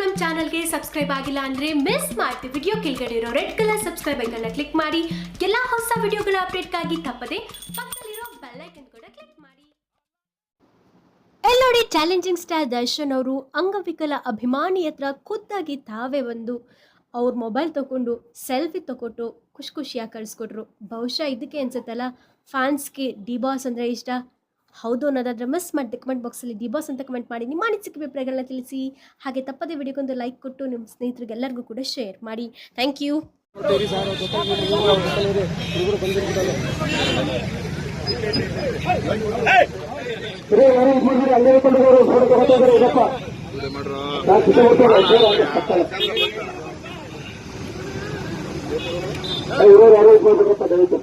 ನಮ್ಮ ಚಾನಲ್ಗೆ ಸಬ್ಸ್ಕ್ರೈಬ್ ಆಗಿಲ್ಲ ಅಂದ್ರೆ ಮಿಸ್ ಮಾಡ್ತೀವಿ. ವಿಡಿಯೋ ಕೆಳಗಡೆ ಇರೋ red colour subscribe icon click ಮಾಡಿ ಎಲ್ಲ ಹೊಸ ವಿಡಿಯೋಗಳ ಅಪ್ಡೇಟ್ಗಾಗಿ ತಪ್ಪದೆ ಪಕ್ಕದಲ್ಲಿರೋ ಬೆಲ್ ಐಕನ್ ಕೂಡ ಕ್ಲಿಕ್ ಮಾಡಿ. ಎಲ್ಲೋಡಿ ಚಾಲೆಂಜಿಂಗ್ ಸ್ಟಾರ್ ದರ್ಶನ್ ಅವರು ಅಂಗವಿಕಲ ಅಭಿಮಾನಿ ಹತ್ರ ಖುದ್ದಾಗಿ ತಾವೇ ಬಂದು ಅವ್ರ ಮೊಬೈಲ್ ತಗೊಂಡು ಸೆಲ್ಫಿ ತಗೊಟ್ಟು ಖುಷಿಯಾಗಿ ಕಳಿಸ್ಕೊಟ್ರು. ಬಹುಶಃ ಇದಕ್ಕೆ ಅನ್ಸುತ್ತಲ್ಲ ಫ್ಯಾನ್ಸ್ಗೆ ಡಿ ಬಾಸ್ ಅಂದರೆ ಇಷ್ಟ. ಹೌದು ಅನ್ನೋದಾದ್ರೆ ಮಿಸ್ ಮಾಡಿ ಕಮೆಂಟ್ ಬಾಕ್ಸಲ್ಲಿ ಡಿ ಬಾಸ್ ಅಂತ ಕಮೆಂಟ್ ಮಾಡಿ ನಿಮ್ಮ ಅನಿಸಿಕೆ ಅಭಿಪ್ರಾಯಗಳನ್ನ ತಿಳಿಸಿ. ಹಾಗೆ ತಪ್ಪದೆ ವಿಡಿಯೋಗೊಂದು ಲೈಕ್ ಕೊಟ್ಟು ನಿಮ್ಮ ಸ್ನೇಹಿತರಿಗೆ ಎಲ್ಲರಿಗೂ ಕೂಡ ಶೇರ್ ಮಾಡಿ. Thank you. ಗಾಡಿ ಬಿಡುತ್ತಾ ದಯವಿಟ್ಟು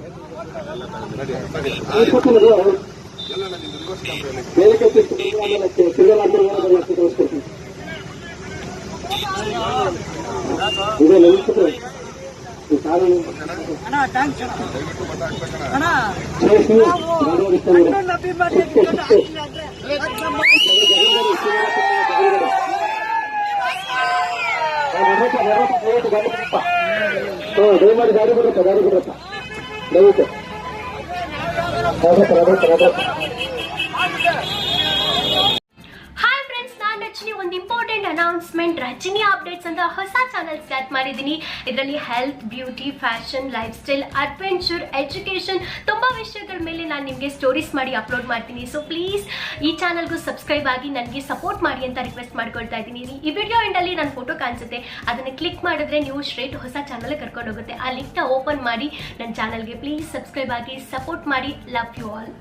ಹಾಯ್ ಫ್ರೆಂಡ್ಸ್, ನಾನು ರಜನಿ. ಒಂದು ಇಂಪಾರ್ಟೆಂಟ್ ಅನೌನ್ಸ್ಮೆಂಟ್, ರಜನಿ ಅಪ್ಡೇಟ್ಸ್ ಅಂತ ಹೊಸ ಚಾನಲ್ ಸ್ಟಾರ್ಟ್ ಮಾಡಿದ್ದೀನಿ. ಇದರಲ್ಲಿ health, beauty, fashion, life style, adventure, education ತುಂಬ ವಿಷಯಗಳ ಮೇಲೆ ನಾನು ನಿಮಗೆ ಸ್ಟೋರೀಸ್ ಮಾಡಿ ಅಪ್ಲೋಡ್ ಮಾಡ್ತೀನಿ. ಸೊ ಪ್ಲೀಸ್ ಈ ಚಾನಲ್ಗೂ ಸಬ್ಸ್ಕ್ರೈಬ್ ಆಗಿ ನನಗೆ ಸಪೋರ್ಟ್ ಮಾಡಿ ಅಂತ ರಿಕ್ವೆಸ್ಟ್ ಮಾಡ್ಕೊಳ್ತಾ ಇದ್ದೀನಿ. ಈ ವಿಡಿಯೋ ಎಂಡಲ್ಲಿ ನನ್ನ ಫೋಟೋ ಕಾಣಿಸುತ್ತೆ, ಅದನ್ನು ಕ್ಲಿಕ್ ಮಾಡಿದ್ರೆ ನೀವು ಸ್ಟ್ರೇಟ್ ಹೊಸ ಚಾನಲ್ಗೆ ಕರ್ಕೊಂಡು ಹೋಗುತ್ತೆ. ಆ ಲಿಂಕ್ನ ಓಪನ್ ಮಾಡಿ ನನ್ನ ಚಾನಲ್ಗೆ ಪ್ಲೀಸ್ ಸಬ್ಸ್ಕ್ರೈಬ್ ಆಗಿ ಸಪೋರ್ಟ್ ಮಾಡಿ. Love you all.